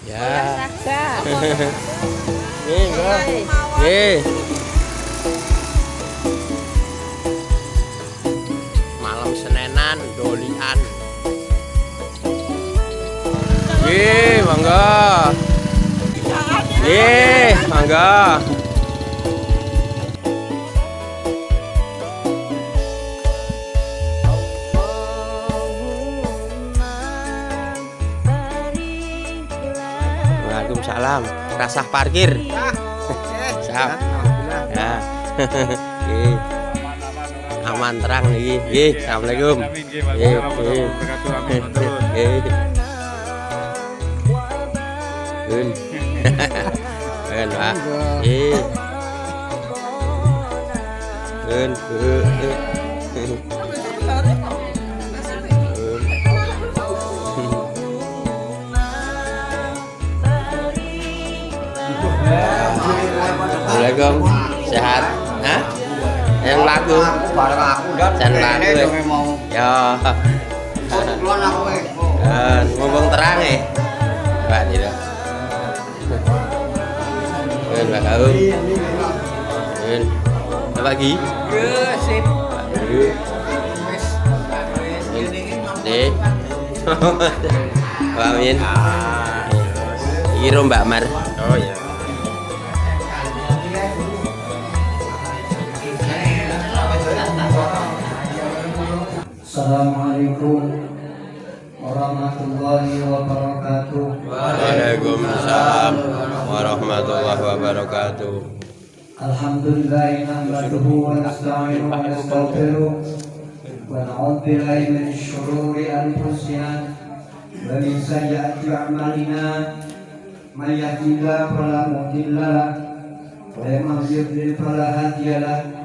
Ya. Saga. Nih, bro. Nih. Malam Senenan dolian. Mangga. Mangga. Waalaikumsalam. Rasah parkir. Siap. Ya. Aman terang nih. Assalamualaikum. Pak. Assalamualaikum. Sehat? Hah? Yang laku. Barang aku dan Jan laku. Ya. keluar aku. Ngomong terang Pak tidak. Pak Kaum. Apa lagi? Sip. Deh. Pak Amin. Iki Mbak Mar. Oh iya. Assalamualaikum warahmatullahi wabarakatuh. Waalaikumsalam warahmatullahi wabarakatuh. Alhamdulillahi nahmaduhu wa nasta'inuhu wa nastaghfiruh wa na'udzu billahi min syururi anfusina wa min sayyiati a'malina. May yahdihillahu fala mudilla lahu wa man yudlil fala hadiya lahu.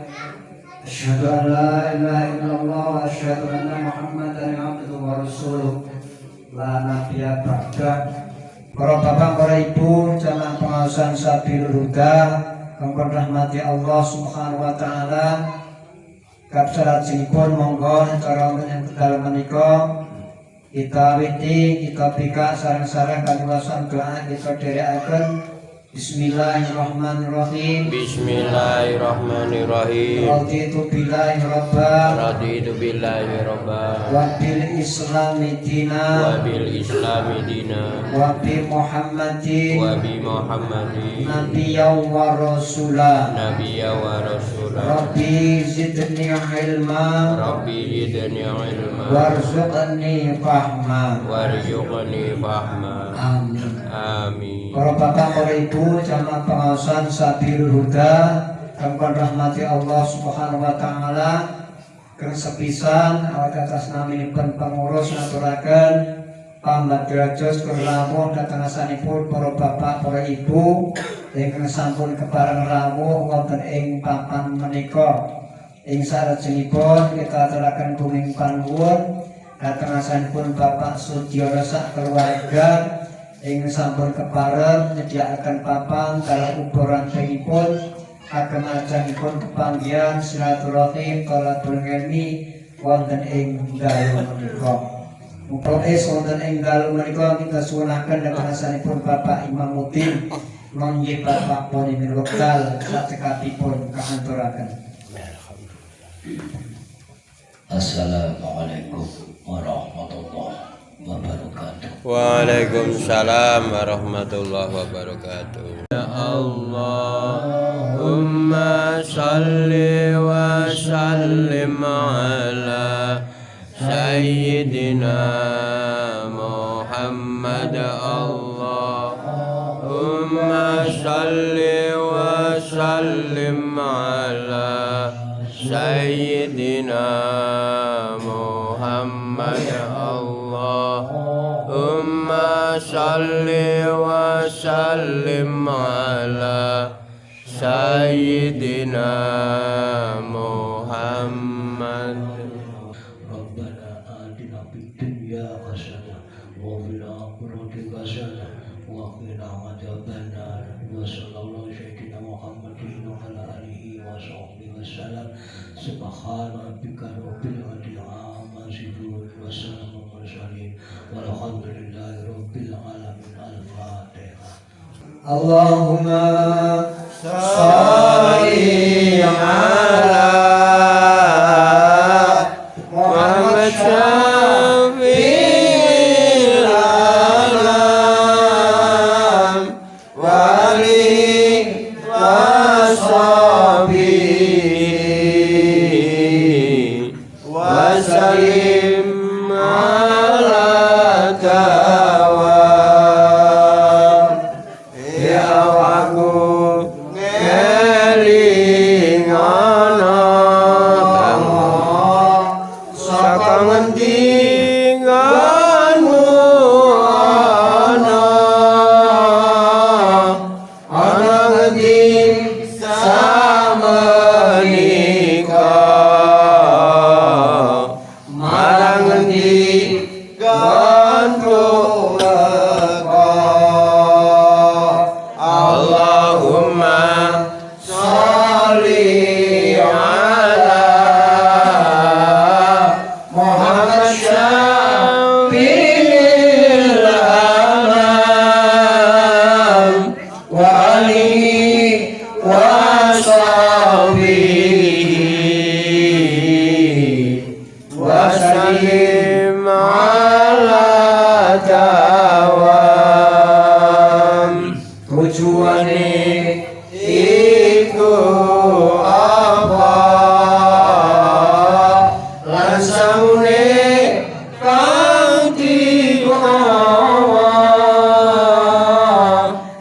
Asyhadu an la ilaha illallah wa asyhadu anna Muhammadan abduhu wa rasuluh. La nabiyya ba'da. Para bapak, para ibu, jamaah pengawasan Sabilul Huda, kang rahmati Allah Subhanahu wa taala. Kapsalajengipun monggo cara yang kedal menika kita witi, kita bika sareng-sareng kaniwasan doa kita dherekaken. Bismillahirrahmanirrahim. Bismillahirrahmanirrahim. Raditu billahi rabba Raditu billahi robba wa bil islami dina wa bil islami dina wa bi muhammadin wa bi muhammadin nabiyyan wa rasula. nabiyya wa rasula. Rabbi zidni ilma Rabbi zidni ilma warzuqni fahma. warzuqni fahma. Amin. Amin. Para bapak, para ibu, jamaah pengawasan Sabilul Huda, kang rahmati Allah Subhanahu wa taala, kang sepisan awak atas naminipun pengurus ngaturaken pambagajos kelamun dhateng asanipun para bapak, para ibu ingkang sampun kepareng rawuh wonten ing papan menika. Ing sarejengipun kita aturaken buming panuwun dhateng asanipun Bapak Sudiono sak keluarga ingin sampun kepareng nyediakaken papan dalam ukuran pengipun ageng ajangipun kepanggihan silaturahim talabul ilmi wonten ing dalu menika. Mumpung wonten ing dalu menika kita suwunaken dhateng asanipun Bapak Imamuddin nggih Bapak Ponimin Wekdal sakcekapipun kaanturaken. Assalamualaikum warahmatullahi wabarakatuh. Waalaikumsalam warahmatullahi wabarakatuh. Ya Allahumma salli wa sallim ala sayyidina Muhammad. Allahumma salli wa sallim ala sayyidina Muhammad. Allahumma salli wa sallim ala sayyidina Muhammad. Rabbana atina fid dunya hasanah wa fil akhirati hasanah wa qina adzabannar. Wa sallallahu sayyidina Muhammadin wa ala alihi wa sahbihi wasallam. Subhana rabbika rabbil izzati amma yasifun wa salamun alal mursalin walhamdulillahi rabbil alamin. Al-Fatihah. Allahumma sholli ala Muhammad syafi'il alam wa alihi wa sahbihi wa sallim ala tawam ya waku ngelingono tango saka ngendinganmu ana ngendi samenika marang ngendi gantung leko Allahumma sholli ala Muhammad syafi'il alam wa alihi wa sahbihi wa sallim ala tawam tujuane iku apa lan samune kang dikono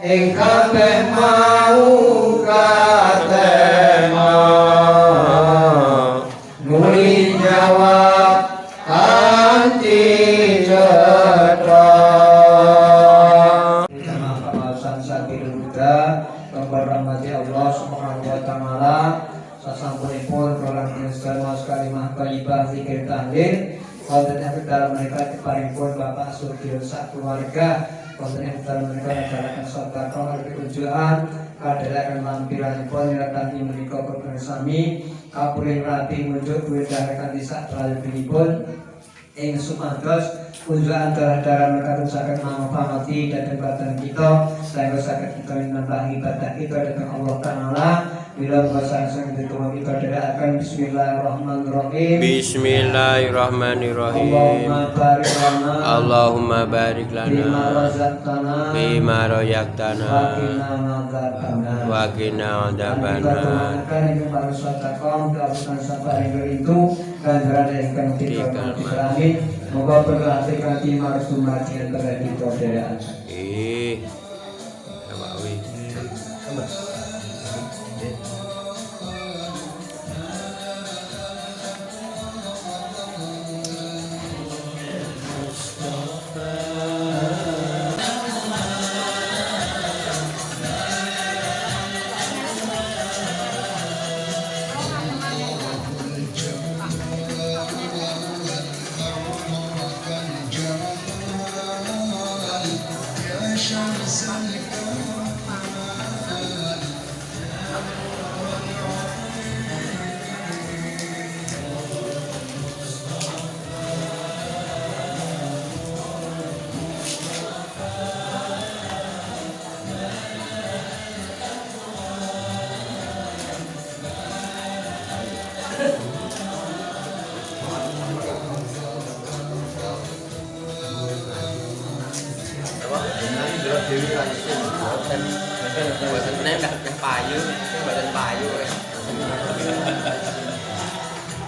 ing kabeh mau katema nuli jawab anti cetha karena pengawasan Sabil Huda rahmati Allah Subhanahu wa taala sasampunipun program Instagram kalimah thayyibah zikir tahlil konten yang dalam mereka diparingpun Bapak Sugio sak keluarga konten yang dalam mereka menjalankan sedekah lebih ujuan kadalaken lampiranipun nyerahkan menika kepada sami kapuring rati munjuk wedharekan disak tralipun ing sumados unjukan darah-darah mereka sakit manfaati dan badan kita sehingga sakit kita menambah ibadah kita dengan Allah Ta'ala bila bahasa yang dituang kita akan Bismillahirrahmanirrahim Bismillahirrahmanirrahim. Allahumma barik lana bima razaqtana wa qina adzabannar. Moga berkati kati marsumati antara kita deraan.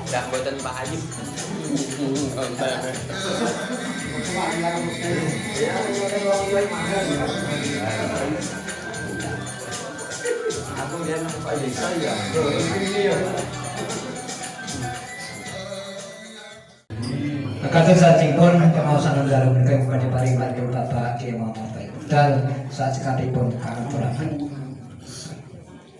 Dah buatan Pak Haji. Aku lihat Pak Haji saya. Kados sampun kemaosan dalam menika kepada paring margi Bapak Kiai Muhammad Faidal saat sekadipun kangen.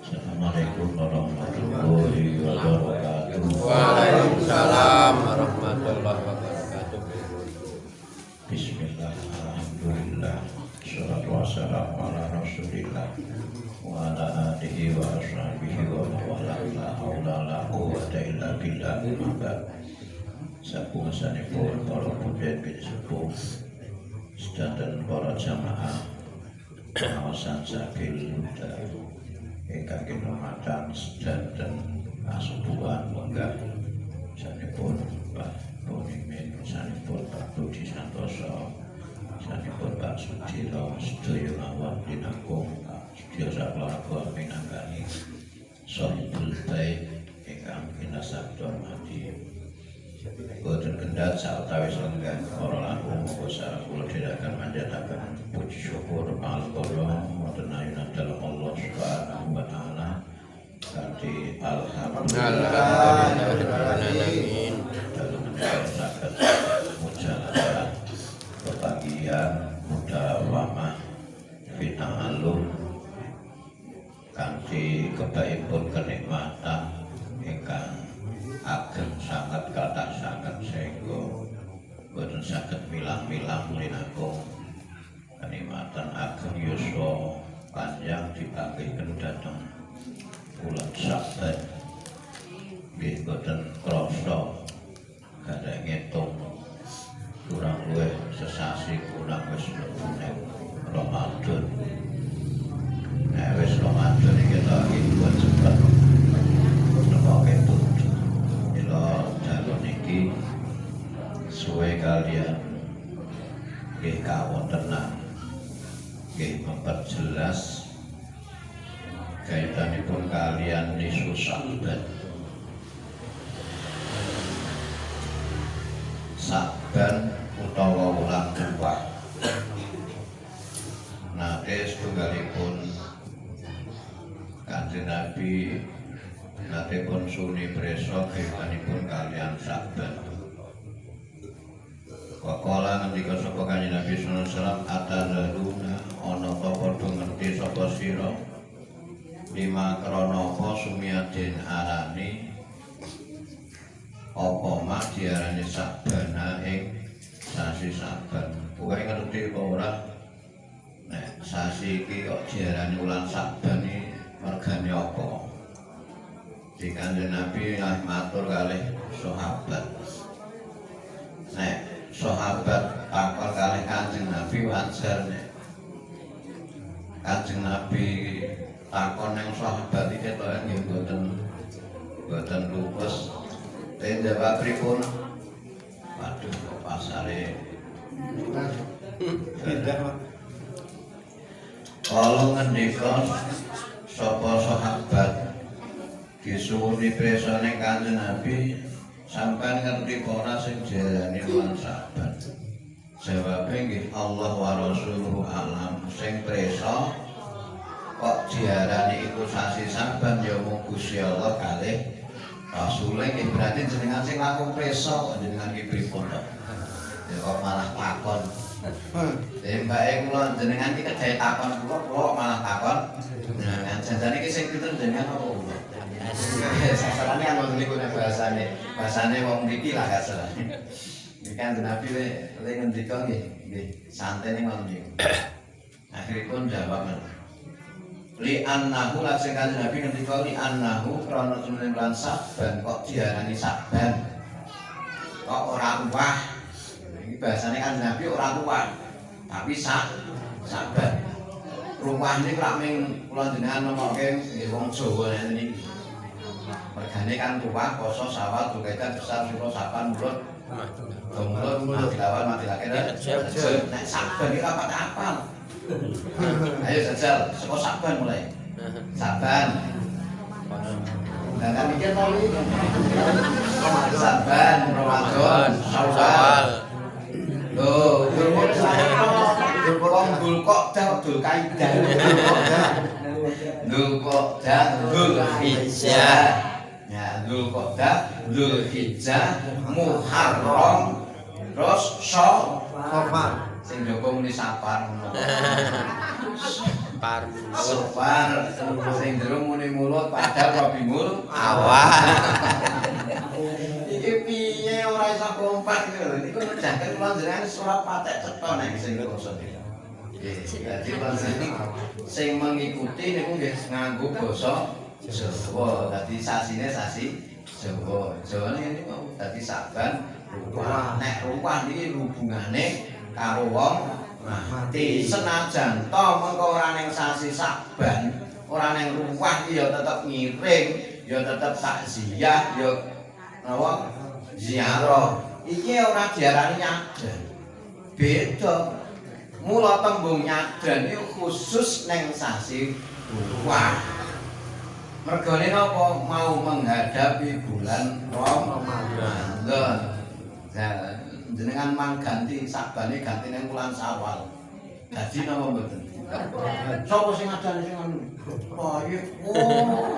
Assalamualaikum warahmatullahi wabarakatuh. Waalaikumsalam warahmatullahi wabarakatuh. Bismillah, alhamdulillah, salatu wassalamu ala rasulillah wa ala alihi wa ashabihi wa mawala la haula la quwwata illa billah. Sampun sanipun para pemimpin sepuh sedanten para jamaah pengawasan sabil huda ingkang kinamatan sedanten kasubuhan lenggah sanipun Pak Bonimin sanipun Pak Budi Santoso sanipun Pak Sudiro sedaya mawon dinanggung sedaya saklarga minangkani Sohibul Bait ingkang kinasabda hormati boten kendhat sawetawis lenggah para langkung usaha kula dherekaken manjataken puji syukur alqadha wonten ayunan dalem Allah Subhanahu wa taala kanthi alhamdulillah dalem saged mujalah kebahagiaan mudawamah finalun kanthi kebaikipun kenikmatan ingkang ageng sangat kathah sangat sehingga boten saged milah-milah linangkung kenikmatan ageng yuswa panjang dipanggihken dhateng bulan Saban nggih boten krasa gadhah ngitung kurang luwih sesasi kurang wis mlebu Ramadan. Nek wis Ramadan iki ta iki buat cepet nemoke tujuh ila dalem iki suwe kalian nggih kawontenan nggih memperjelas kaitanipun kalian nisu Saban. Saban utawa wulan tumpah nate setunggalipun Kanjeng Nabi nate pun suni presa kaitanipun kalian Saban. Waqala ngendika sapa Kanjeng Nabi sallallahu alaihi wasallam atadzaluna ana ta padha ngerti sapa sira lima krana apa sumiyatin arani apa mak diarani Sabana ing sasi Saban. Kowe ngerti apa ora? Nek sasi iki kok diarani wulan Saban iki mergane apa? Di Kanjeng Nabi matur kalih sahabat. Nek sahabat takon kalih Kanjeng Nabi wajar nek Kanjeng Nabi takon yang sahabat iki ketok nggih boten lupus. Ten jawab pripun? Waduh pasare kalau ngendika sapa sahabat disuwuni presane Kanjeng Nabi sampean ngerti ora sing diarani wulan Saban? Jawabe nggih Allah wa rasuluhu alam. Sing presa kok diarani iku sasi Saban ya mung Gusti Allah kalih Rasul nggih berarti jenengan sing langkung presa jenengan iki pripun to? Ya kok malah takon. Mbake kula jenengan iki kedhe takon kula malah takon. Nah, janjane iki sing pinter jenengan apa kula? Sasarane ana niku nek bahasane wong mriki lah kasarane. Iki kan Nabi le ngendika nggih santene ngono niku. Akhiripun jawab li annahu lajeng Kanjeng Nabi ngendika li annahu krana jeneng bulan Saban kok diarani Saban kok ora ruwah. Iki bahasane Kanjeng Nabi ora ruwah tapi Saban. Ruwah niku lak ming kula jenengan nemoke nggih wong Jawa ngene iki. Mergane kan ruwah poso Syawal Dzulhijjah besar Suro Saban Mulut Mulut mati lawan mati lagi nek Saban iki apa-apa. Ayo jajal, saka Saban mulai. Saban. Lah kan mikir to iki. Saban, Ramadan, Syawal. Loh, Dzulqa'dah, Dzulqa'dah. Dzulqa'dah, Dzulhijjah. Ya, Dzulqa'dah, Dzulhijjah, Muharram, terus Syawal. Sing joko muni Sapar ngono. Sapar sing jero muni mulut padha robimul awal. Iki piye ora iso kompak iki lho. Niku nedahaken kula jenengan surat patek cetha nek sing basa iki. Nggih, dadi sing mengikuti niku nggih nganggo basa Jawa. Dadi sasine sasi Jawa. Jawane ngene mau dadi Saban ruwah. Nek ruwah niki hubungane karo wong mati. Senajan to mengko ora ning sasi Saban, ora ning ruwah ya tetep ngiring, ya tetep takziah, ya napa ziarah. Iki ora diarani nyadan. Beda. Mula tembung nyadan iki khusus ning sasi ruwah. Mergane napa mau menghadapi bulan Ramadan. Nah, jenengan mang ganti Sabane ganti ning bulan Syawal. Dadi napa mboten? Sopo sing ngadan sing anu? Oh iya. Oh.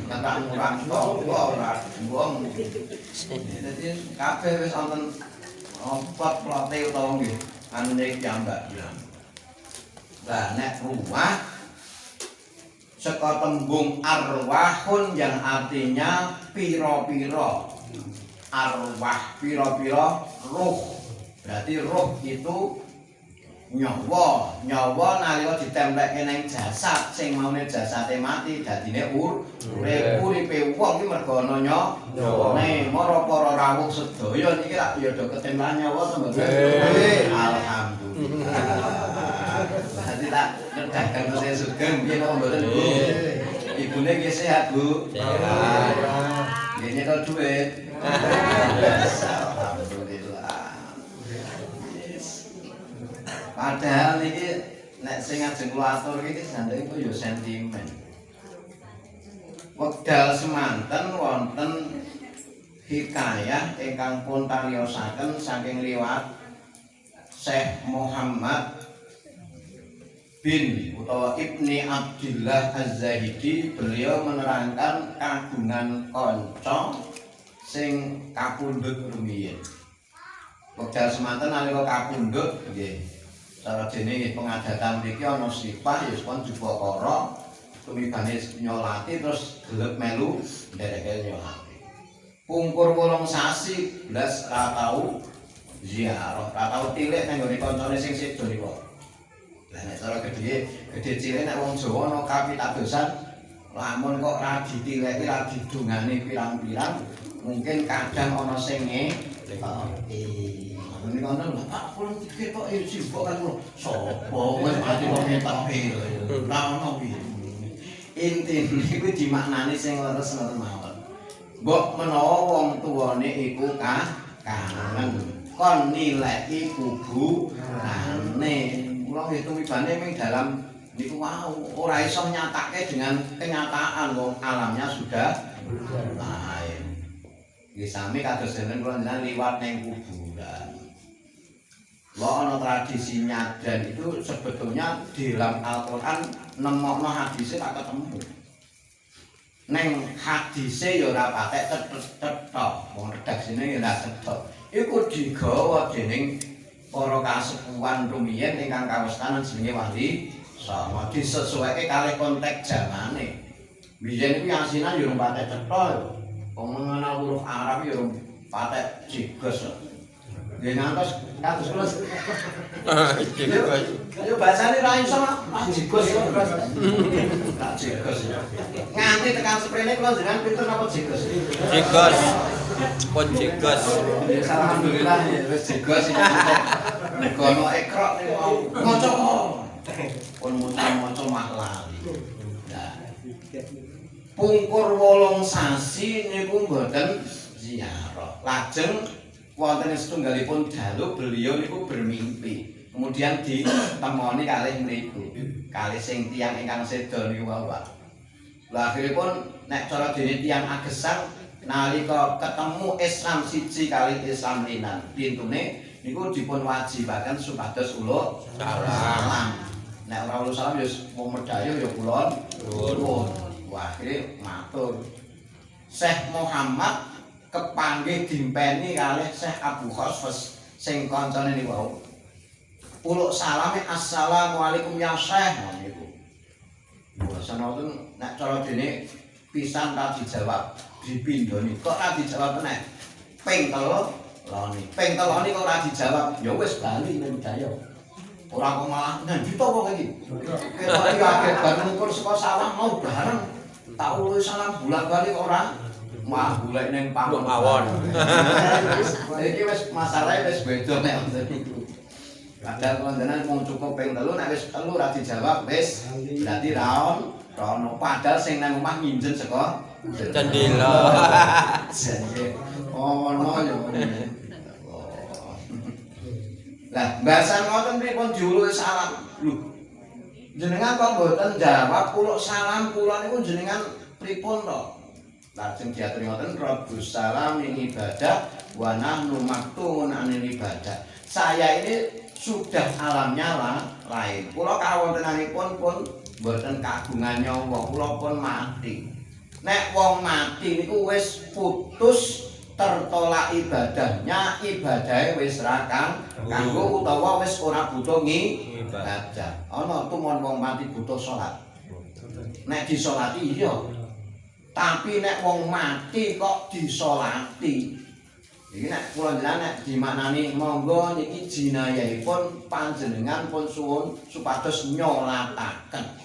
Kata murah kok ora wong. Dadi kabeh wis wonten opat plote utawa nggih anune piyambak. Lah nek rumah saka tembung arwahun yang artinya piro-piro. Arwah piro-piro ruh. Berarti ruh itu nyawa. Nyawa nalika ditempelke ning jasad sing maune jasate mati dadine urip. Uripe wong iki mergo ana nyawane. Mara para rawuh sedaya niki rak ya do ketempelan nyawa to mboten. Alhamdulillah. Dadi tak dagang saya sugeng piye kok mboten Bu. Ibune nggih sehat Bu. Sehat. Nggih nyekel dhuwit. Alhamdulillah. Padahal niki nek sing ajeng kula atur iki jane iku ya sentimen. Wekdal semanten wonten hikayah ingkang pun tariyosaken saking liwat Syekh Muhammad bin utawa Ibni Abdillah Az-Zahidi. Beliau menerangkan kagungan kanca sing kapundhut rumiyin. Wekdal semanten nalika kapundhut nggih cara dene nggih pengadatan mriki ana sifah ya pun Jupakara tumibane nyolati terus gelem melu ndereke nyolati. Pungkur 8 sasi blas ra tau ziarah, ra tau tilik nang nggone kancane sing sedo niku. Lah nek cara gedhe cilik nek wong Jawa ana kapitadosan lamun kok ra ditileki ra didongani pirang-pirang mungkin kadang ana sing ngeleki. Ini kan lho Pak kula ketok sibuk kan kula sapa wis mati kok ngetoke ora ono piye. Intine iku dimaknani sing leres ngoten mawon. Mbok menawa wong tuwane iku kangen kon nileki kuburane. Kula nggih tumibane ming dalam niku wau ora iso nyatake dengan kenyataan wong alamnya sudah lain. Nggih sami kados dene kula njenengan liwat ning kuburan. Lha ana tradisi nyadan itu sebetulnya di dalam Al-Qur'an nemokno hadise tak ketemu. Neng hadise ya ora patek cethet tok, wong redaksine ya ora cethet. Iku digawa dening para kasepuhan rumiyin ingkang kawastanan jenenge wali sama disesuaike kalih konteks zamane. Biyen iku yasinan ya ora patek cethet. Wong mengenal huruf Arab ya ora patek jigos. Nggih ngantos kados kula. Jigos. Ayo bahasane ra iso Mas jigos kok. Tak jigos. Nganti tekan sprene kula jenengan pinten apa jigos? Jigos. Pun jigos. Alhamdulillah wis jigos iki. Nek ono ekrok niku mau maca. Pun maca mah lali. Nah. Pungkur 8 sasi niku mboten ziarah. Lajeng wonten setunggalipun dalu beliau niku bermimpi. Kemudian ditemoni kalih mriku. Kalih sing tiyang ingkang sedo niku wae. Lah akhiripun nek cara dene tiyang agesang nalika ketemu Islam siji kali Islam linan, pintune niku dipun wajibaken supados ulo salam. Nek ora ulo salam ya wong medhayo ya kulon nuwun. Wah, akhire matur. Syekh Muhammad kepanggih dimpeni kalih Syekh Abu Khosfas sing kancane niku wau. Uluk salame assalamualaikum ya Syekh niku. Biasa nonton nek cara dene pisan ta dijawab, dipindhoni kok ora dijawab meneh. Ping 3 loni. Ping 3 kok ora dijawab, ya wis bali ning budaya. Ora kok malah nang ditopo iki. Ketok iki akeh bareng ngukur saka sawah mau bareng. Tak ulu salam bolak-balik ora mah golek ning pawon. Iki wis masalahe wis beda nek ngoten niku. Padahal kula jenengan mung cukup ping 3 nek wis 3 ora dijawab wis berarti ra ono. Padahal sing nang omah nginjen saka Cendela. jane. Ono ya. Lah, bahasan ngoten pripun diuluhi salam. Lho. Jenengan kok mboten jawab kula salam kula niku jenengan pripun to? Lajeng diaturi ngoten Rabbus salam ing ibadah wa nahnu maktun anil ibadah. Saya ini sudah alamnya lain. Kula kawontenanipun pun mboten kagungan nyawa, kula pun mati. Nek wong mati niku wis putus tertolak ibadahnya, ibadahe wis ra kanggo utawa wis ora butuh ibadah. Ana tumon wong mati butuh salat. Nek disolati iya. Tapi nek wong mati kok disolati. Iki nek kula jenengan nek dimaknani monggo niki jinayahipun panjenengan pun suwun supados nyolataken.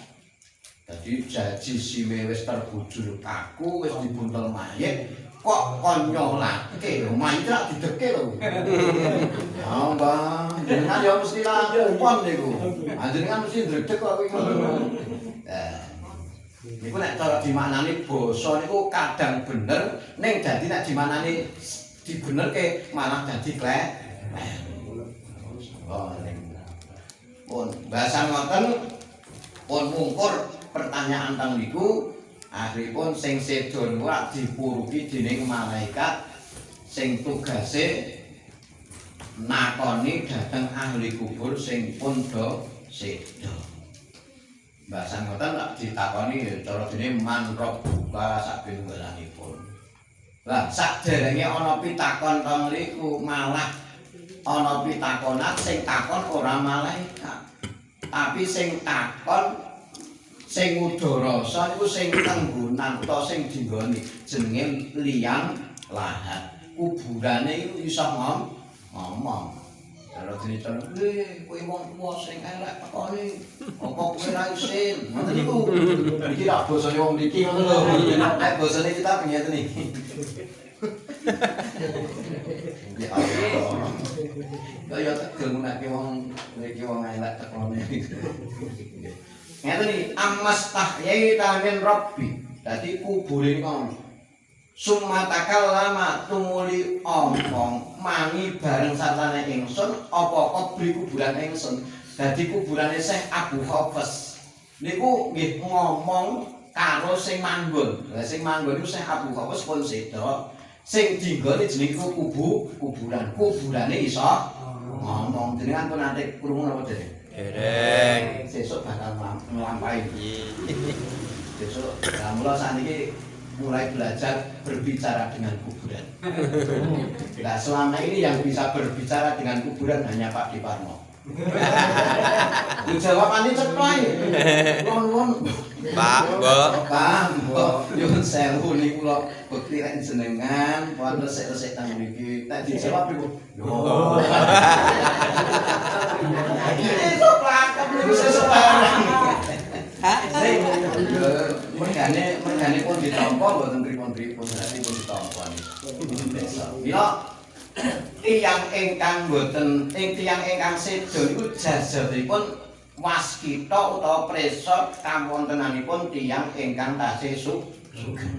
Dadi jaji siwe wis terbujur kaku wis dibuntel mayit kok kon nyolake lho mayit ra dideke lho. Ya Mbah, jenengan ya mesti lapon niku. Jenengan mesti ndredeg kok kuwi ngono. Niku nek cara dimaknani basa niku kadang bener ning dadi nek dimaknani dibenerke malah dadi klek. Oh, pun bahasa ngoten pun mungkur pertanyaan teng niku akhiripun sing sedo niku dipuruki dening malaikat sing tugase nakoni dhateng ahli kubur sing pun do sedo. Bahasa ngoten lak ditakoni cara dene man rabbuka sabengelanipun. Lah saderenge ana pitakon teng mriku malah ana pitakonat sing takon ora malaikat. Tapi sing takon sing udharasa niku sing tenggonan utawa sing dinggoni jenenge liang lahat. Kuburane iku iso ngomong. Kalau dene ten, kowe wong tuwa sing elek tekone. Apa kowe ra isin? Ngoten niku. Iki ra basane wong mriki ngono lho. Nek basane kita ngeten iki. Ya Allah. Kaya tegel menake wong mriki wong elek tekone. Ngeten iki, ammas tahyaita min rabbi. Dadi kubure niku summa takallama tumuli omong mangi bareng sartane ingsun apa kubri kuburan ingsun. Dadi kuburane Syekh Abu Hafs niku nggih ngomong karo sing manggon. Lah sing manggon niku Syekh Abu Hafs pun sedo. Sing dinggone jenenge kuburan. Kuburane iso ngomong. Jenengan pun nanti krungu napa dereng? Dereng. Sesuk bakal nglampahi. Sesuk mula sakniki mulai belajar berbicara dengan kuburan. Nah, selama ini yang bisa berbicara dengan kuburan hanya Pak Diparno. Jawabannya cepat. Nuwun. Pak, Mbok. Pak, Mbok. Nyuwun sewu niku kula bekti rek jenengan, pun resik-resik teng mriki. Nek dijawab niku. Yo. Iso plakep niku sesuk bareng. Mergane pun ditampa mboten pripun-pripun berarti pun ditampa niku. Mila tiyang ingkang boten tiyang ingkang sedo niku jajabipun waskita utawa presa kawontenanipun tiyang ingkang tasih sugih.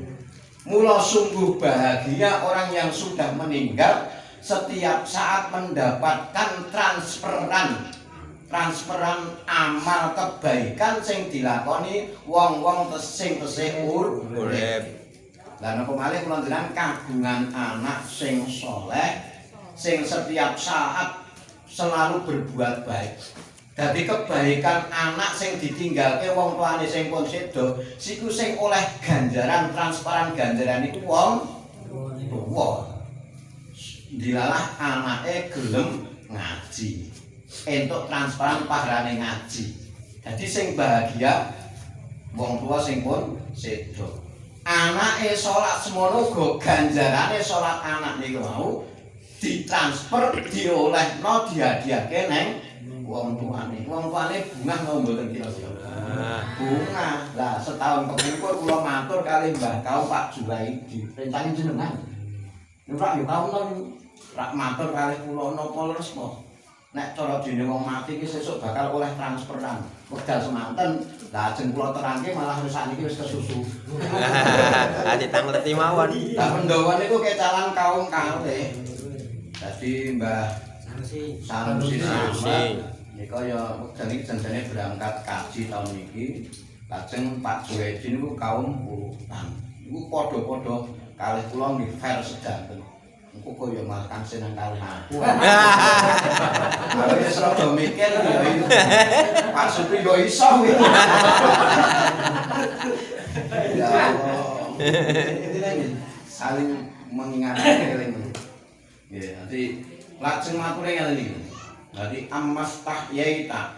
Mula sungguh bahagia orang yang sudah meninggal setiap saat mendapatkan transferan amal kebaikan sing dilakoni wong-wong sing tesih urip. Lah napa malih kula njenengan kagungan anak sing saleh sing setiap saat selalu berbuat baik. Dadi kebaikan anak sing ditinggalke wong tuane sing pun sedo, siku sing oleh ganjaran transparan ganjaran iku wong tuwa. Dilalah anake gelem ngaji. Entuk transparan paharane ngaji. Dadi sing bahagia wong tua sing pun sedo. Anake salat semono uga ganjarane salat anak niku mau ditransfer diolehno dihadiahke neng wong tuane. Wong tuane bungah mau mboten kira-kira. Bungah. Lah setahun kepungkur kula matur kalih Mbah Kau Pak Juwaidi. Rencane jenengan. Nek yo kaum to rak matur kalih kula napa leres po. nek cara dene wong mati iki sesuk bakal oleh transferan. Wekdal semanten, lah ajeng kula terangke malah sakniki wis kesusu. Ati tangleti mawon. Lah Pendowo niku kecalan kaum kalih. Dadi Mbah Sanusi nika ya wekdal iki janjane berangkat kaji tahun iki. Lajeng Pak Juwedi niku kaum urutan. Niku padha-padha kalih kula nggih fair sedanten. Engko kaya malah kansen nang kalih aku. Kalau wis rada mikir ya itu. Pak Supri yo iso kuwi. Ya Allah. Ini saling mengingatkan eling. Nggih, nanti lajeng mature ngene iki. Dadi ammas tahyaita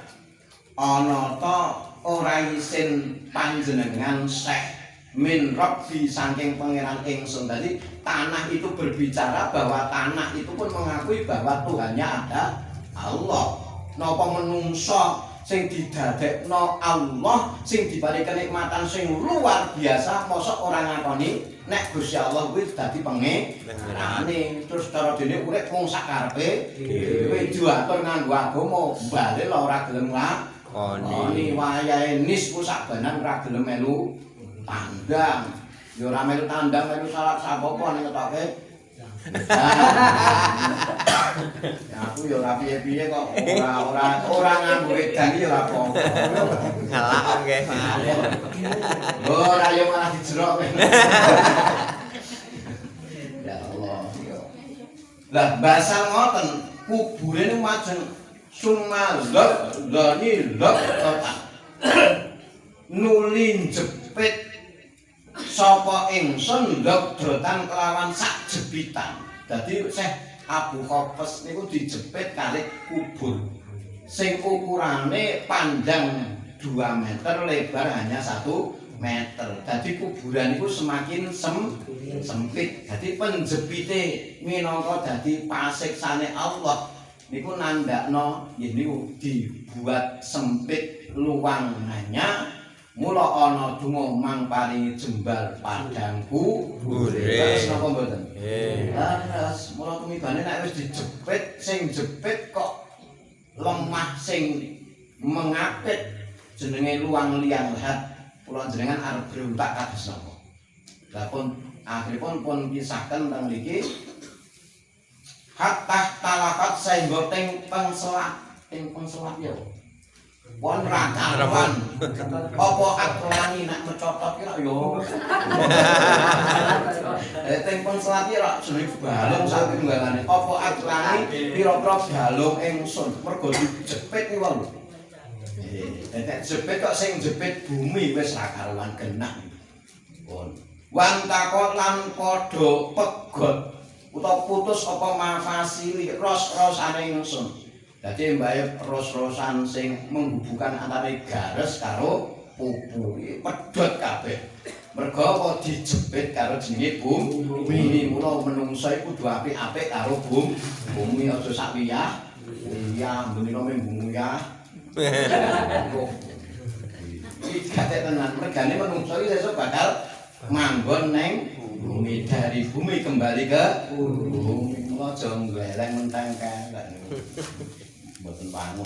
ana ta ora isin panjenengan Syekh min Rabbi saking pangeran ingsun. Tadi tanah itu berbicara bahwa tanah itu pun mengakui bahwa Tuhannya ada Allah. Napa menungso sing didadekno Allah sing dibari kenikmatan sing luar biasa mosok ora ngakoni nek Gusti Allah kuwi dadi pengerane. Terus cara dene urip mung sakarepe dhewe diatur nganggo agama bali lho ora gelem lakoni wayahe nis ku sabanan ora gelem melu tandang. Ya ora melu tandang melu salat sapopo ning ketoke. Ya aku ya ora piye-piye kok ora nganggo edan ya ora apa-apa. Ngelak nggih. Ora yo malah dijerok. Ya Allah. Lah basal ngoten kubure niku majeng sumalot dani lot nuli jepit sapa ingsun ndok-dotan kelawan sak jepitan. Dadi Syekh Abu Khofes niku dijepit kalih kubur sing ukurane panjang 2 meter, lebar hanya 1 meter. Dadi kuburan niku semakin sempit. Dadi penjepite minangka dadi pasiksane Allah niku nandakno yen niku dibuat sempit luangannya. Mula ana donga mangparingi jembal padangku urip napa mboten? Nggih. Terus mula tumibane nek wis dijepit sing jepit kok lemah sing mengapit jenenge luang liang lahat kula jenengan arep berontak kados napa. Lah pun akhiripun pun kisahken teng mriki hatta talafat sehingga teng pengselat ya. Pon rakawan. Apa aklani nak mecotot ki lak yo. Tempon selati lak jenenge balung sak tunggalane. Apa aklani pira-pira balung ingsun mergo dijepit ki wae. Nek jepit kok sing jepit bumi wis ra karuan genah. Pun. Wan takok lan padha pegot utawa putus apa mafasili ros-rosane ingsun. Dadi mbae ros-rosan sing menghubungkan antara gares karo pupu iki pedhot kabeh. Mergo apa dijepit karo jenenge bumi. Mula menungsa iku kudu apik-apik karo bumi aja sak wiyah. Iya, menino bumi ya. Iki kate tenan mergane menungsa iki sesuk bakal manggon ning bumi, dari bumi kembali ke bumi. Mula aja ngleleng menteng kae. Mboten wangun.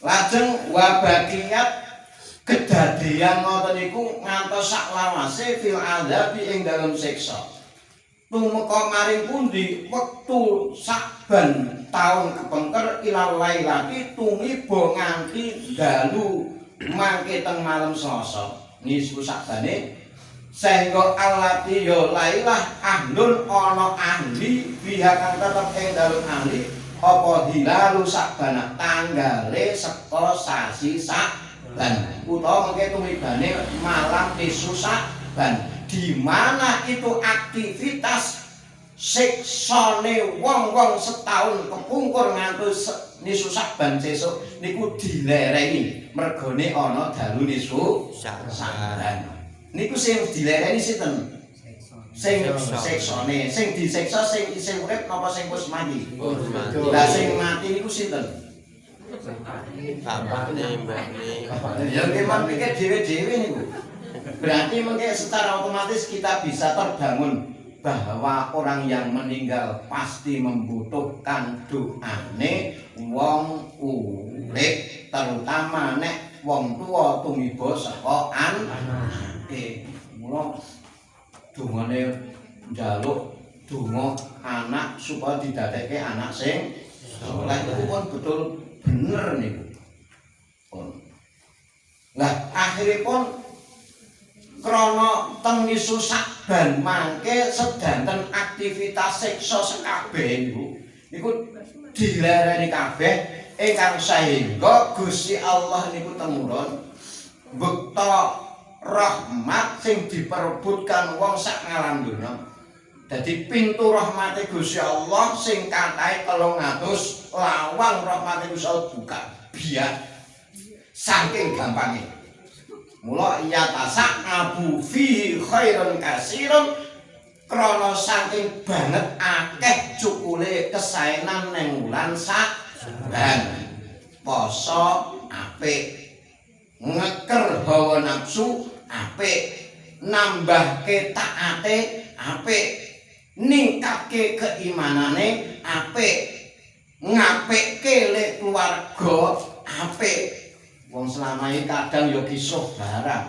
Lajeng wabakiyat kedadian ngoten niku ngantos saklawase fil adzabi ing dalem siksa. Tumeka maring pundi wektu saben taun kepengker ilal lailati tumiba nganti dalu mangke teng malam Selasa. Nisku sakbane sehingga alati ya lailah ahlun ana ahli biha kang tetep ing dalem ahli apa hilalu sakbana tanggale seka sasi Sakban utawa mengke tumibane malam isu Sakban di mana itu aktivitas siksane wong-wong setahun kepungkur ngantos nisu Sakban sesuk niku dilereni mergone ana dalu nisu Sakban. Niku sing dilereni sinten? Sing siksane, sing disiksa sing isih urip napa sing wis mati? Lah sing mati niku sinten? Bapakne, mbakne. Ya memang pikir dhewe-dhewe niku. Berarti mengke secara otomatis kita bisa terbangun bahwa orang yang meninggal pasti membutuhkan doane wong urip, terutama nek wong tua tumiba saka anake. Mula dungane njaluk donga anak supaya didadekke anak sing saleh itu pun betul bener niku. Lah akhiripun krana teng isu Saban mangke sedanten aktivitas siksa sekabeh niku dilereni kabeh ingkang sehingga Gusti Allah niku temurun bekta rahmat sing diperebutkan wong sak ngalam donya. Dadi pintu rahmate Gusti Allah sing kathahe 300 lawang rahmate Gusti Allah buka biar saking gampangnya. Mula iya tasak abu fi khairun kasirun krana saking banget akeh cukule kesaenan ning wulan Saban. Poso apik, ngeker hawa nafsu apik, nambahke taate apik, ningkatke keimanane apik, ngapikke le keluarga apik. Wong selama ini kadang ya kisah barang,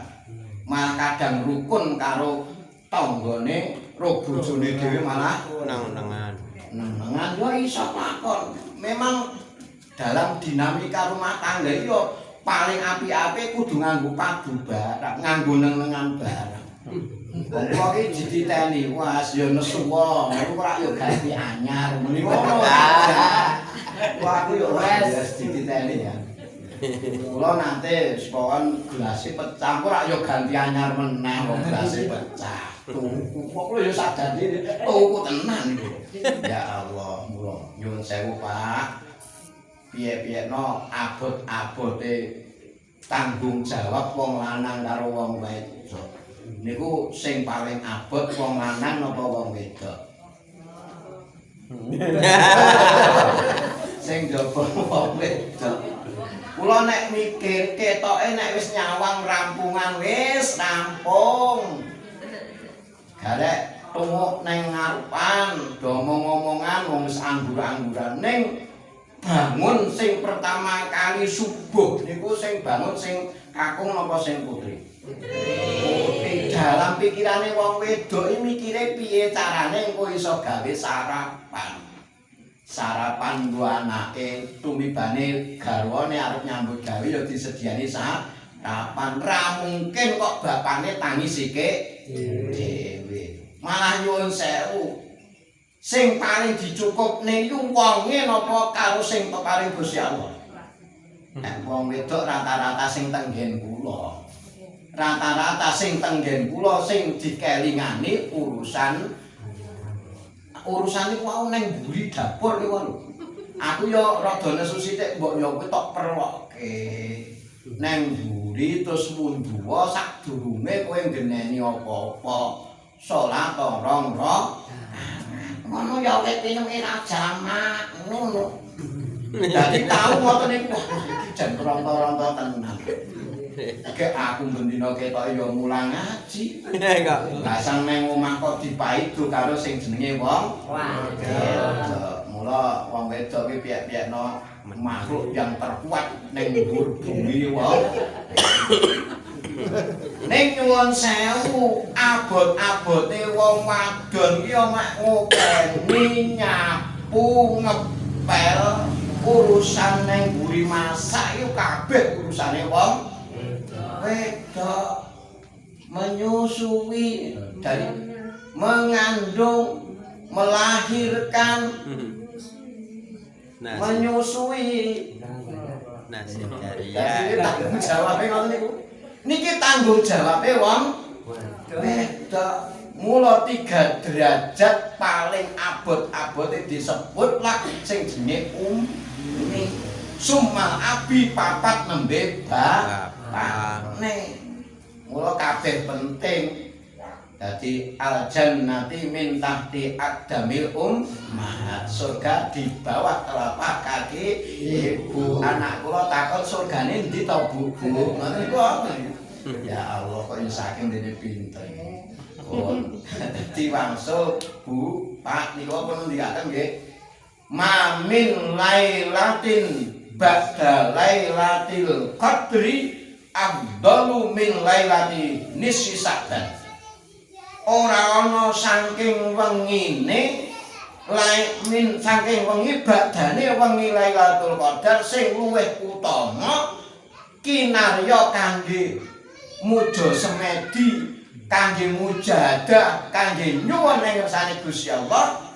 malah kadang rukun karo tanggane, ro bojone dhewe malah Nang-nangan. nang-nangan ya iso lakon. Memang dalam dinamika rumah tangga ya paling apik-apik kudu nganggo padu barang, nganggo neng-nengan barang. Wong kok iki dititeni, was ya nesu wong, ora ya ganti anyar muni ngono. Wah aku ya wis dititeni ya. Kula nanti sepon gelasé pecah, ora ya ganti anyar meneh wong gelasé pecah. Tuku kok ya sadane tuku tenan iku. Ya Allah, mula nyuwun sewu Pak. Piye-piyeno abot-abote tanggung jawab wong lanang karo wong wedok. Niku sing paling abot wong lanang napa wong wedok? Sing jaba wong wedok. Kula nek mikir ketoke nek wis nyawang rampungan wis rampung. Garek tumuk ning ngarepan, do ngomong-ngomongan wong wis anggur-angguran ning bangun sing pertama kali subuh niku sing bangun sing kakung napa sing putri. Putri dalam pikirane wong wedok iki mikire piye carane engko iso gawe sarapan. Sarapan nggo anake tumibane garwane arep nyambut gawe ya disediani sarapan. Ra mungkin kok bapakne tangi sikik dhewe. Malah nyuwun sewu. Sing paling dicukupne iku wonge napa karo sing peparing Gusti Allah. Nek wong wedok rata-rata sing tenggen kula. Rata-rata sing tenggen kula sing dikelingani urusan iku wau ning mburi dapur niku lho. Aku ya rada nesu sithik mbok ya kowe tok perloke. Neng mburi terus munduwa sadurunge kowe ngeneni apa-apa. Salat rong ngono ya kowe pinunge ra jamak ngono. Dadi tau ngoten niku iki jan ronto-ronto tenan. Oke aku bendina ketok ya mulang ngaji. Enggak. Lah sang nang omah kok dipaido karo sing jenenge wong wedok. Mula wong wedok iki piyek-piyekno makhluk yang terkuat ning dhuwur bumi wong. Ning nyuwun sewu, abot-abote wong wadon ki ya mak ngopeni nyapu ngepel urusan ning mburi masak iku kabeh urusane wong wedok. Menyusui dari mengandung, melahirkan, menyusui. Nasib dari Jadi tanggung jawabnya ngoten niku. Niki tanggung jawabnya wong wedok. Mula 3 derajat paling abot-abote disebut lah sing jenenge umi. Sumal abi papat nembe bapakne. Mula kabeh penting. Dadi al jannati min tahti aqdamil ummahat. Surga di bawah telapak kaki ibu. Anak kula takon surgane endi to Bu? Ngoten niku apa? Ya Allah kok saking dene pinter. Dadi wangsul Bu, Pak niku pun ndikaken nggih. Mamin lailatin ba'da lailatil qadri afdalu min lailati nisfi Sa'ban. Ora ana saking wengine saking wengi badane wengi Lailatul Qadar sing luwih utama kinarya kangge muja semedi, kangge mujahadah, kangge nyuwun ing ngersane Gusti Allah.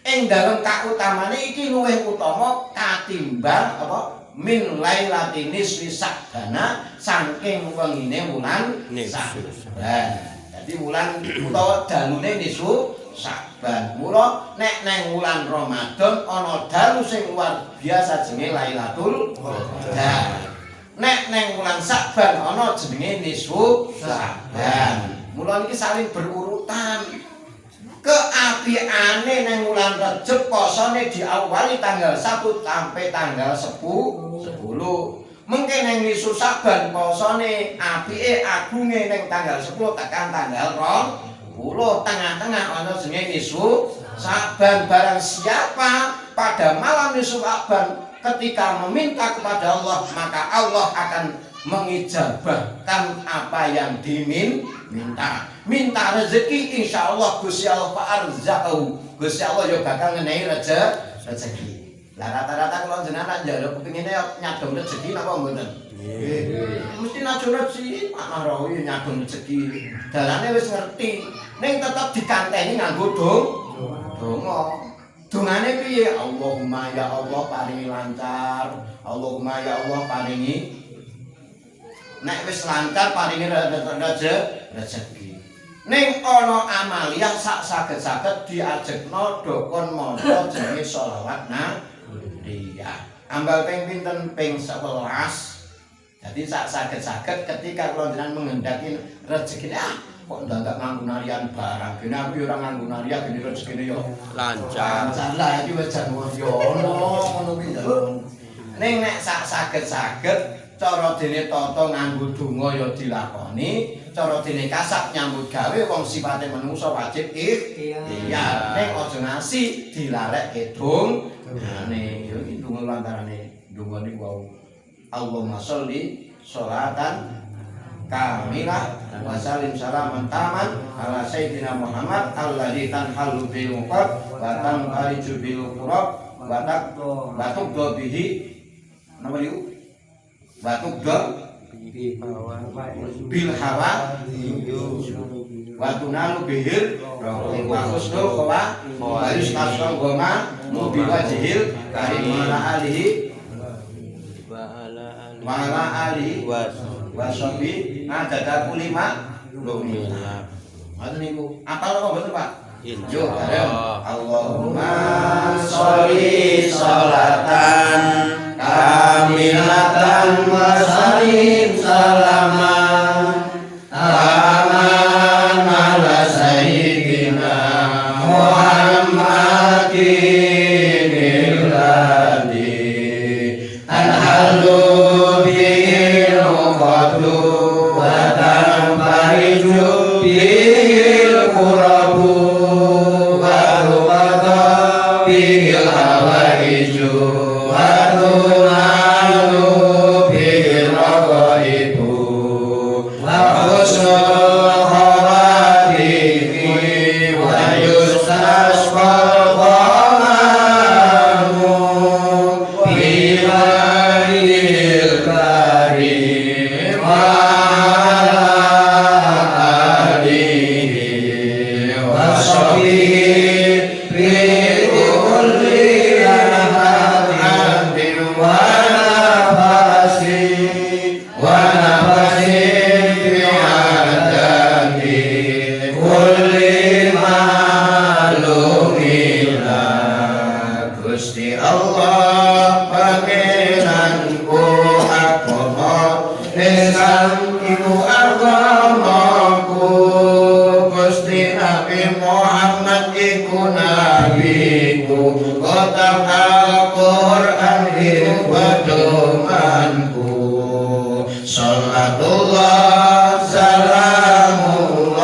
Ing dalem kautamane iki luwih utama katimbang apa min lailati nisfi Sa'bana saking wengine wulan Sa'ban. Dadi wulan utawa dalune nisfu Sa'ban. Mula nek neng wulan Ramadan ana dalu sing luar biasa jenenge Lailatul Qadar. Nek neng wulan Sa'ban ana jenenge nisfu Sa'ban. Mula niki saling berurutan. Keapiane neng wulan Rejab posone diawali tanggal 1 sampai tanggal 10. Mungkin neng nisfu Sa'ban posone apike agunge neng tanggal 10 tekan tanggal 20 tengah-tengah ana jenenge nisfu Sa'ban. Barang siapa pada malam nisfu Sa'ban ketika meminta kepada Allah, maka Allah akan mengijabahkan apa yang diminta. Minta rezeki insyaallah Gusti Allah fa'arzahu. Gusti Allah yo bakal ngenehi rezeki. Lah rata-rata kalau jenengan njaluk kepingine nyadong rezeki napa mboten? Nggih. Mesti nyadong rezeki, Pak Narawi nyadong rezeki. Dalane wis ngerti, ning tetep dikanteni nganggo donga. Dongane piye? Allahumma ya Allah paringi lancar. Allahumma ya Allah paringi. Nek wis lancar paringi rezeki. Ning ana amaliyah sak saged-saged diajekno dokon maca jenenge sholawat nabiyah. Ambal ping pinten ping 11. Jadi sak saged-saged ketika kula jenengan menghendaki rezeki kok ndak nganggo narian barang. Gene aku ora nganggo narian gene rezekine yo lancar. Lah iki wis jan yo ngono kuwi. Ning nek sak saged-saged cara dene tata nganggo donga ya dilakoni, cara dene kasap nyambut gawe wong sifate manungsa wajib iya. Ning aja ngasi dilarekke dongane. Ya iki donga lantarane donga niku wau. Allahumma sholli sholatan kamilah wa sallim salaman taman ala sayyidina Muhammad alladzi tanhalu bil uqad wa tanqaliju bil qurab wa taqdo bihi napa niku? Batuk dol bil hawa watu nalu bihir bagus dol kawa harus tasong goma mobil wajihil karim ala alihi wala alihi wasobi ada kulima lumina. Maksud niku apal apa betul Pak? Yo bareng Allahumma sholli sholatan kamilatan wa salim salaman aman ala sayyidina Muhammadin illadhi anhalu bil uqadu wa tanfariju bil qurabu wa rumada bil hawaiju wa Salatullah salamullah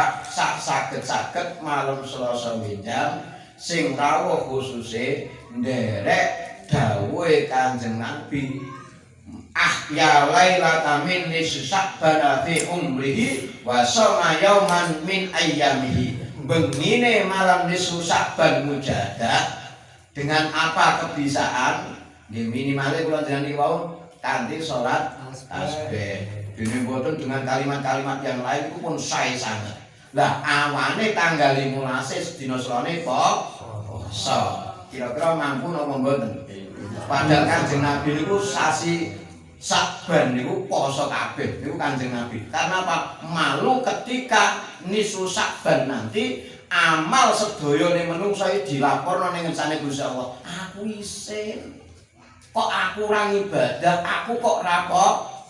Pak sak saged-saged malam Selasa Minjam sing rawuh khususe nderek dawuhe Kanjeng Nabi ahya lailatan min nisabana fi umrihi wa sama yauman min ayyamihi. Bengine malam nisfu Sa'ban mujadah dengan apa kebisaan nggih minimale kula jenengan niku wau kanthi salat tasbih. Dene mboten dengan kalimat-kalimat yang lain itu pun sae sanget. Lah awane tanggal 15 dina selone poso. Kira-kira mampu napa mboten? Padahal Kanjeng Nabi niku sasi Sa'ban niku poso kabeh niku Kanjeng Nabi. Karena apa? Malu ketika nisfu Sa'ban nanti amal sedayane menungsa iki dilaporno ning ngersane Gusti Allah. Aku isin. Kok aku ora ibadah, aku kok ora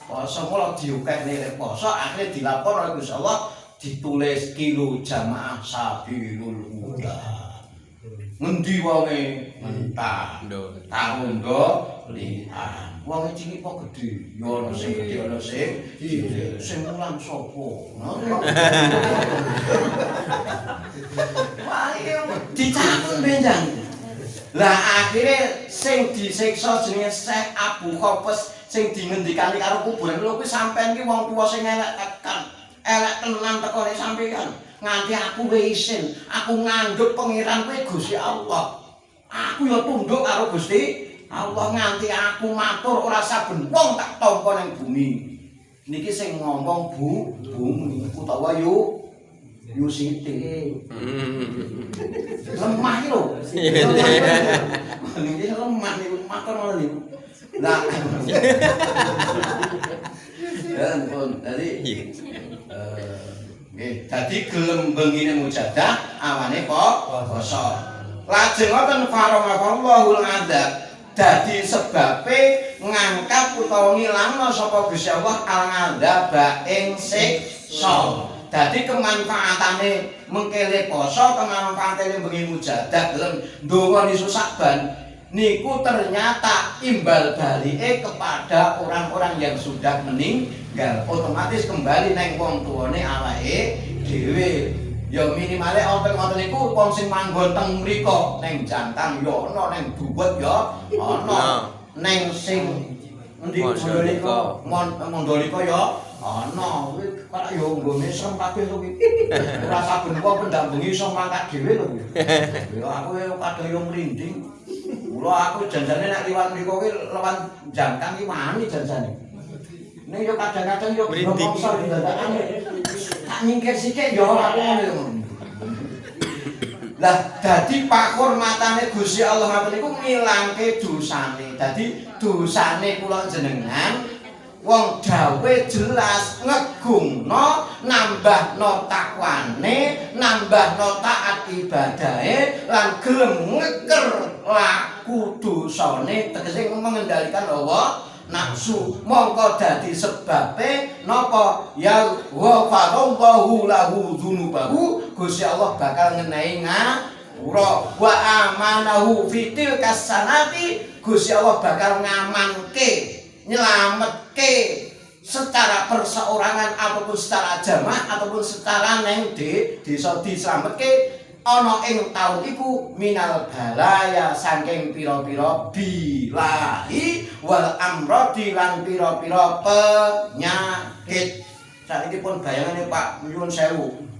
poso mula diukekne poso akhire dilaporno Gusti Allah ditulis kilo jamaah sabilul huda. Ngendi wonge mentah tahun lihat wonge cilik kok gedhe ya ana sing gedhe ana sing cilik sing mulang sapa wah iya dicakun benjang lah akhire sing disiksa jenenge Syekh Abu Khofes sing dingendikani karo kuburan lho kuwi sampean ki wong tuwa sing elek tenan tekone sampean nganti aku isin, aku nganggep pangeran kuwi Gusti Allah. Aku ya tunduk karo Gusti Allah nganti aku matur ora saben wong tak tampa ning bumi. Niki sing ngomong bumi utawa yu Siti. Lemah iki lho. Niki lemah niku matur ngono niku. Lah. Dan pun tadi nggih, dadi gelem bengine mujadah awane poso. Lajeng wonten farahallahul adzab. Dadi sebabe ngangkat utawa ngilangno sapa Gusti Allah al-adzab ing siksa. Dadi kemanfaatane mengkele poso, kemanfaatane bengi mujadah gelem ndonga nisu Sa'ban niku ternyata imbal balike kepada orang-orang yang sudah meninggal, otomatis kembali neng wong tuane awake dhewe. Ya minimale wonten niku wong sing manggon teng mriko neng Jantang ya ana, neng Duwet ya ana, neng sing endi Mandalika ya ana. Kuwi kok ya nggone serem kabeh to kuwi. Ora saben wong pendambengi iso mangkat dhewe lho kuwi. Ya aku kadang yo merinding. Mula aku janjane nek liwat mriku kuwi lawan Jangkang iki wani janjane. Ning yo kadang-kadang yo mongso dadakane. Tak nyingkir sithik yo ora ngono. Lah dadi pakurmatane Gusti Allah ngoten niku ngilangke dosane. Dadi dosane kula jenengan wong dawe jelas ngegungno nambahno takwane, nambahno taat ibadahe lan gelem ngeker laku dosane tegese mengendalikan hawa nafsu. Mongko dadi sebabe napa ya ghafarallahu lahu dzunubahu, Gusti Allah bakal ngenehi ngapura wa amanahu fitil kasanati, Gusti Allah bakal ngamanke nyelametke secara perseorangan ataupun secara jamaah ataupun secara neng desa dislametke ana ing taun iku minal balaya saking pira-pira bilahi wal amrodi lan pira-pira penyakit. Saiki pun bayangane Pak nyuwun sewu.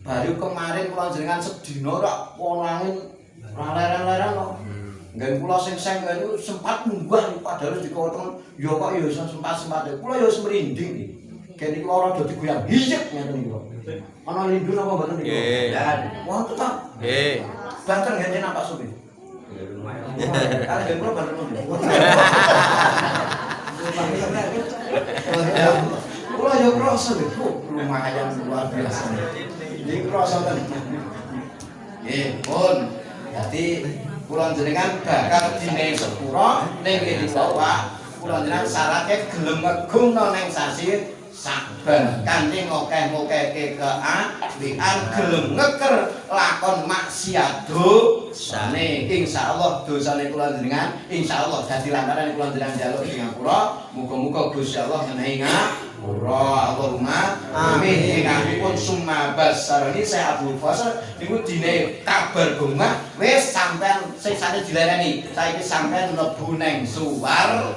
Baru kemarin kula jenengan sedina rak wonangin ora leren-leren kok. Nggih kula sing niku sempat munggah padahal dikotong ya kok ya sempat-sempat. Kula ya merinding iki. Kene iki ora dadi goyang hijik ngene iki. Ana lindu napa mboten niku? Nggih. Wonten ta? Nggih. Banten nggih Pak Supi. Nggih lumayan. Kan nggih kula banten. Kula yo krasa niku lumayan luar biasa. Nggih krasa ten. Nggih, pun. Dadi kula jenengan bakal dine sepura ning kene Pak. Kula jenengan syaratnya gelem ngegungno ning sasi saben kanthi ngokeh-ngokehke keapian gelem ngeker lakon maksiat dosane insyaallah dosane kula jenengan insyaallah dadi lantaran kula jenengan njaluk ing ngapura muga-muga Gusti Allah menehi ngapura Allahumma amin ingkangipun summa basarani saya Abdul Fasal niku dine kabar gongah wis sampean sesane dilereni saiki sampean mlebu ning swarga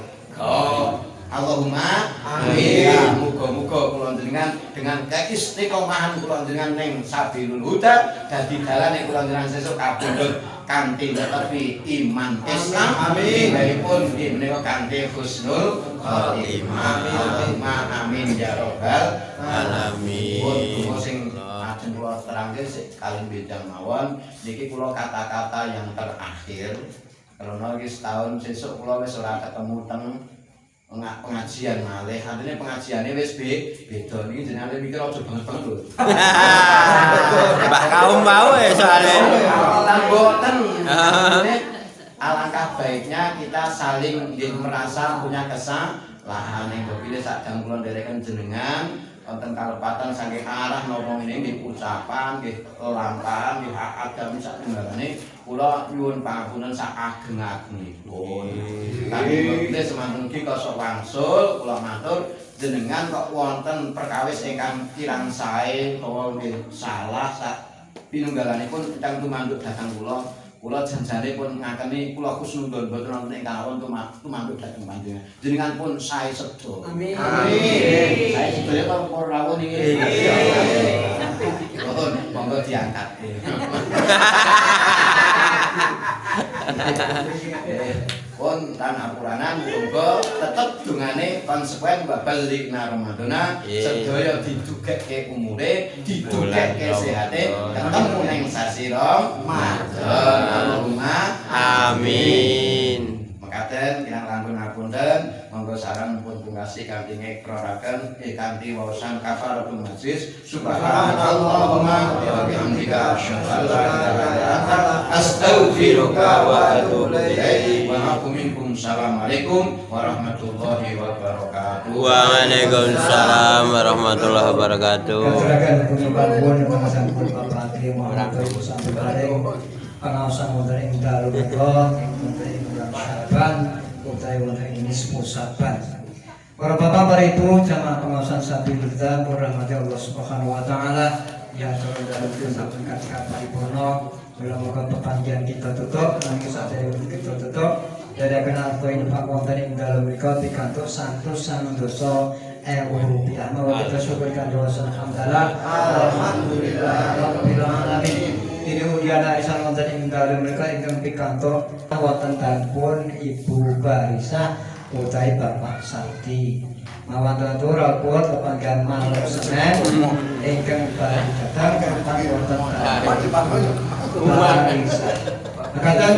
Allahumma amin. Ya, muga-muga kula jenengan dengan keistiqomahan kula jenengan ning sabilul huda dadi dalane kula jenengan sesuk kabundut kanthi netepi iman Islam. Amin. Baikpun menika kanthi husnul khotimah. Allahumma amin ya rabbal alamin. Pun sing ajeng kula terangke sik kalih beda mawon niki kula kata-kata yang terakhir karena iki setahun sesuk kula wis ora ketemu teng pengajian malih artinya pengajiannya wis beda niki jenenge mikir aja banget-banget lho. Mbak kaum mau soalnya. Mboten. Alangkah baiknya kita saling merasa punya kesalahan yang berbeda sadang kula ndereken jenengan wonten kalepatan saking arah napa ngene nggih ucapan nggih lampahan nggih agami sak tunggalane kula nyuwun pangapunten sak ageng-agengipun. Kangge kita semanten iki kosok wangsul kula matur jenengan kok wonten perkawis ingkang kirang sae utawa nggih salah sak pinunggalanipun ingkang tumanduk dhateng kula janjane pun ngakeni kula husnudzon boten wonten ingkang awon tumanduk dhateng panjenengan. Jenengan pun sae sedaya. Amin. Amin. Sae sedaya kok ora rawuh niki. Boten monggo diangkat. Pun tan apuranan muga tetep dungane konsekuen babalikna Ramadana sedaya didugekke umure didugekke sehate ketemu ning sasi Ramadan Allahumma amin. Mekaten kirang langkung ngapunten monggo sareng pun pungkasi kanthi ngekraraken kanthi waosan kafaratul majlis subhanallahumma wa bihamdika asyhadu an la ilaha illa anta astaghfiruka wa atubu ilaik wa minkum. Assalamualaikum warahmatullahi wabarakatuh. Waalaikumsalam warahmatullahi wabarakatuh. Katurakan penyebabun pengawasan Bapak Tri Muhammad sampai bareng pengawasan modal ing dalu Allah modal ing bulan Syaban utai wonten ing nisfu Syaban. Para bapak para ibu jamaah pengawasan Sabilul Huda rahmati Allah Subhanahu wa taala ya turun dalam saben kata paripurna muga-muga pepanggihan kita tutup lan sadaya kita tutup dari kenal koin Pak wonten ing dalam mriku pikantuk santus sandosa Rupiah. Mawon kita syukurkan doa alhamdulillah rabbil alamin. Ini ujiana isan wonten ing dalem mereka ingkang pikantuk wonten tanpun Ibu Barisa utawi Bapak Sakti. Mawon atur rapor kepanggihan malam Senin ingkang bari datang kapan wonten Barisa. Mekaten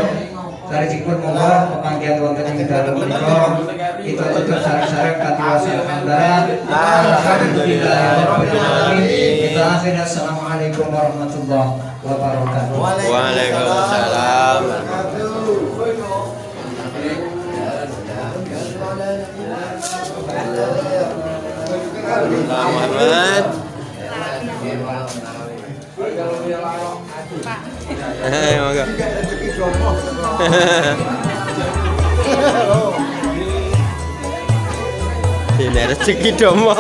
saresipun monggo pepanggihan wonten ing dalem menika kita tutup sareng-sareng kanthi alhamdulillahirabbil alamin. Kita akhiri assalamualaikum warahmatullahi wabarakatuh. Waalaikumsalam. Muhammad. Monggo. Ini rezeki domo.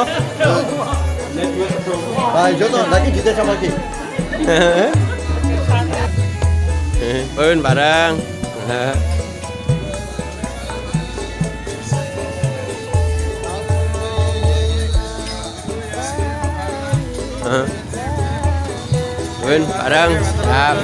Pak Jono lagi kita sama lagi. Pun bareng. Pun bareng. Siap.